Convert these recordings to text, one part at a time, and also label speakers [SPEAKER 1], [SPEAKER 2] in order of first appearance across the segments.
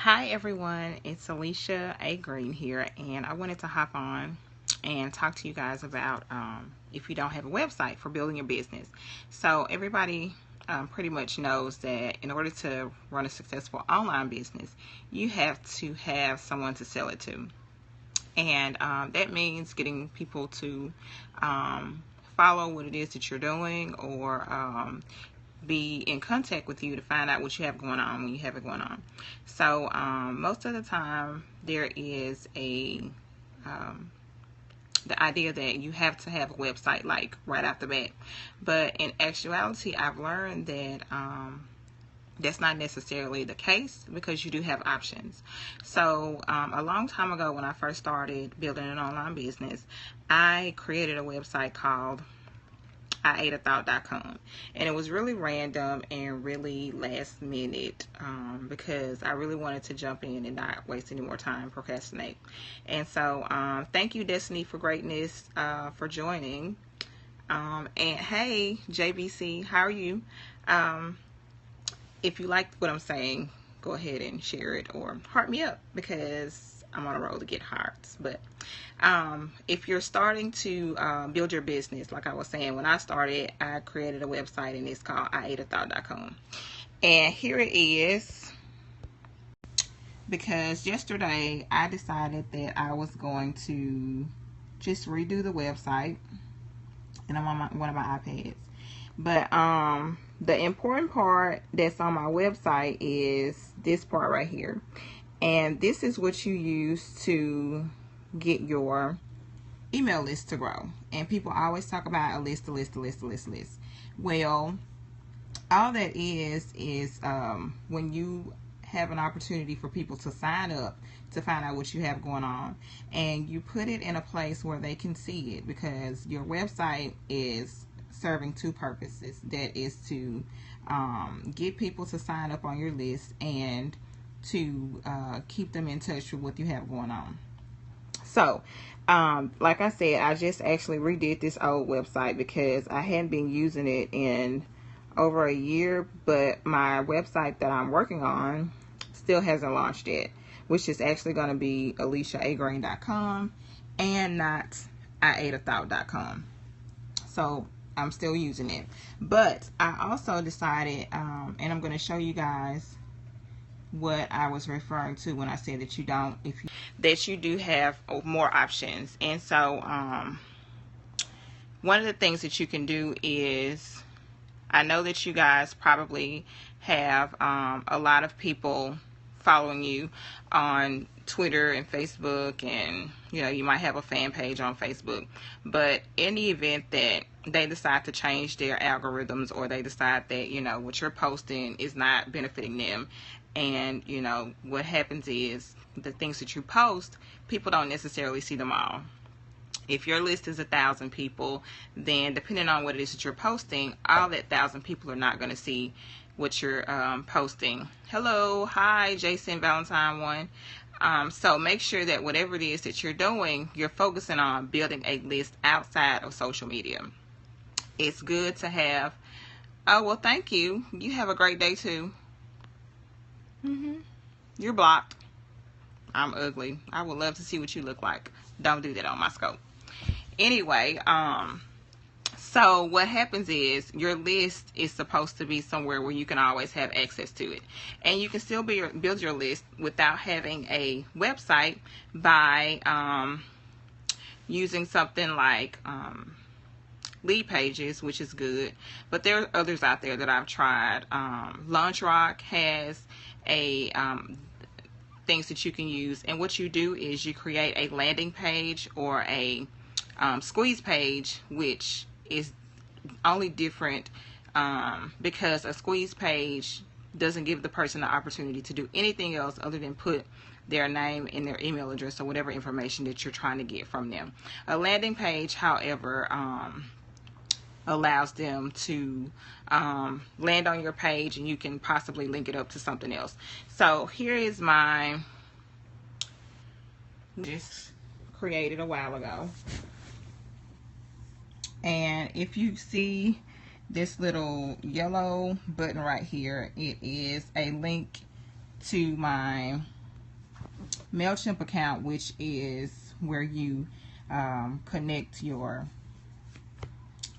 [SPEAKER 1] Hi everyone, it's Alicia A. Green here, and I wanted to hop on and talk to you guys about if you don't have a website for building your business. So everybody pretty much knows that in order to run a successful online business, you have to have someone to sell it to. And that means getting people to follow what it is that you're doing, or be in contact with you to find out what you have going on when you have it going on. So most of the time there is the idea that you have to have a website like right off the bat, but in actuality I've learned that that's not necessarily the case, because you do have options. So a long time ago, when I first started building an online business, I created a website called IAteAthought.com, and it was really random and really last minute, because I really wanted to jump in and not waste any more time, procrastinate. And so thank you, Destiny for Greatness, for joining. And hey JBC, how are you? If you like what I'm saying, go ahead and share it or heart me up, because I'm on a roll to get hearts. But if you're starting to build your business, like I was saying, when I started, I created a website, and it's called IAteAthought.com. And here it is, because yesterday I decided that I was going to just redo the website, and I'm on one of my iPads. But the important part that's on my website is this part right here. And this is what you use to get your email list to grow. And people always talk about a list. Well, all that is when you have an opportunity for people to sign up to find out what you have going on, and you put it in a place where they can see it, because your website is serving two purposes. That is to get people to sign up on your list, and to keep them in touch with what you have going on. So like I said, I just actually redid this old website because I hadn't been using it in over a year, but my website that I'm working on still hasn't launched yet, which is actually going to be aliciaagreen.com and not IAteAthought.com. So I'm still using it. But I also decided, and I'm going to show you guys what I was referring to when I said that that you do have more options. And so one of the things that you can do is, I know that you guys probably have a lot of people following you on Twitter and Facebook, and you might have a fan page on Facebook. But in the event that they decide to change their algorithms, or they decide that what you're posting is not benefiting them, and what happens is, the things that you post, people don't necessarily see them all. If your list is 1,000 people, then depending on what it is that you're posting, all that 1,000 people are not going to see what you're posting. Hello, hi, Jason Valentine 1. So make sure that whatever it is that you're doing, you're focusing on building a list outside of social media. It's good to have. Oh, well, thank you. You have a great day too. You're blocked. I'm ugly. I would love to see what you look like. Don't do that on my scope. Anyway, so what happens is, your list is supposed to be somewhere where you can always have access to it. And you can still build your list without having a website by using something like lead pages, which is good. But there are others out there that I've tried. LaunchRock has a things that you can use, and what you do is you create a landing page or a squeeze page, which is only different because a squeeze page doesn't give the person the opportunity to do anything else other than put their name and their email address or whatever information that you're trying to get from them. A landing page, however, allows them to land on your page, and you can possibly link it up to something else. So here is my, just created a while ago. And if you see this little yellow button right here, it is a link to my MailChimp account, which is where you connect your,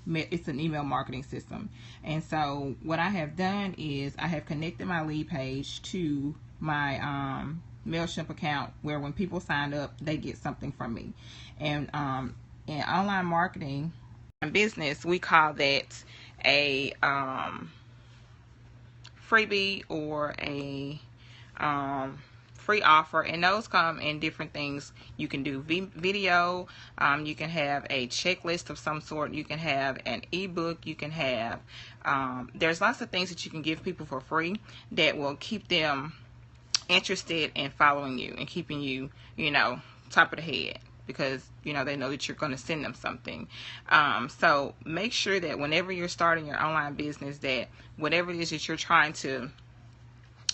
[SPEAKER 1] it's an email marketing system. And so what I have done is I have connected my lead page to my MailChimp account, where when people sign up, they get something from me. And in online marketing and business, we call that a freebie or a free offer, and those come in different things. You can do video, you can have a checklist of some sort, you can have an ebook, you can have there's lots of things that you can give people for free that will keep them interested in following you and keeping you, you know, top of the head, because you know they know that you're going to send them something. So make sure that whenever you're starting your online business, that whatever it is that you're trying to,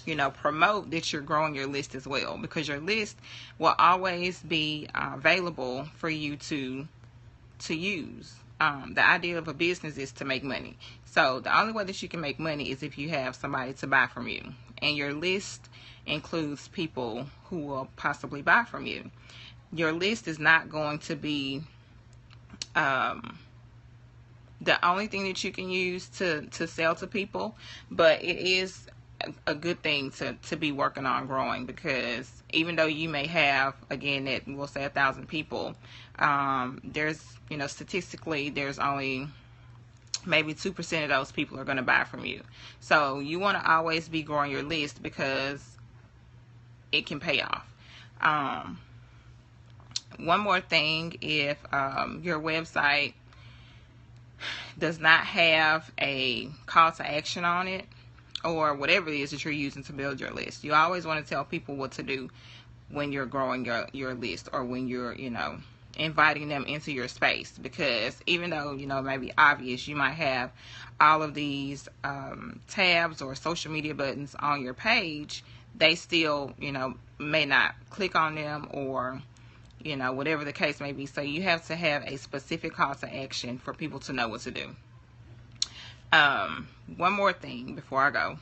[SPEAKER 1] you know, promote, that you're growing your list as well, because your list will always be available for you to use. The idea of a business is to make money. So the only way that you can make money is if you have somebody to buy from you, and your list includes people who will possibly buy from you. Your list is not going to be the only thing that you can use to sell to people, but it is a good thing to be working on growing, because even though you may have, again, that we'll say 1,000 people, there's, you know, statistically there's only maybe 2% of those people are going to buy from you. So you want to always be growing your list, because it can pay off. One more thing, if your website does not have a call to action on it, or whatever it is that you're using to build your list, you always want to tell people what to do when you're growing your list, or when you're, you know, inviting them into your space. Because even though, you know, it may be obvious, you might have all of these tabs or social media buttons on your page, they still, you know, may not click on them, or, you know, whatever the case may be. So you have to have a specific call to action for people to know what to do. One more thing before I go.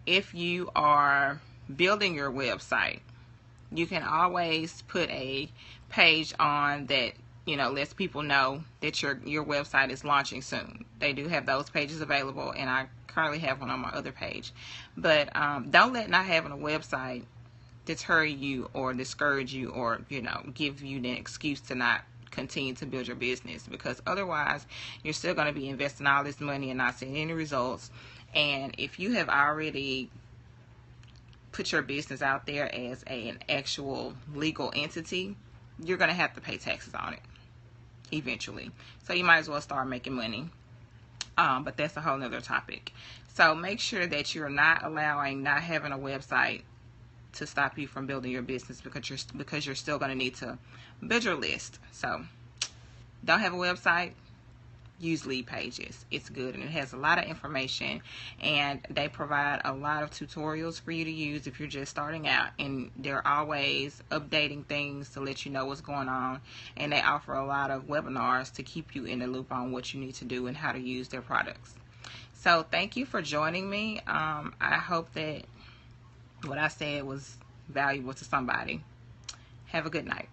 [SPEAKER 1] If you are building your website, you can always put a page on that, you know, lets people know that your website is launching soon. They do have those pages available, and I currently have one on my other page. But don't let not having a website deter you or discourage you, or, you know, give you the excuse to not continue to build your business, because otherwise you're still going to be investing all this money and not seeing any results. And if you have already put your business out there as an actual legal entity, you're going to have to pay taxes on it eventually. So you might as well start making money. But that's a whole nother topic. So make sure that you're not allowing not having a website to stop you from building your business, because you're still going to need to build your list. So don't have a website, use lead pages. It's good, and it has a lot of information, and they provide a lot of tutorials for you to use if you're just starting out, and they're always updating things to let you know what's going on, and they offer a lot of webinars to keep you in the loop on what you need to do and how to use their products. So thank you for joining me. I hope that what I said was valuable to somebody. Have a good night.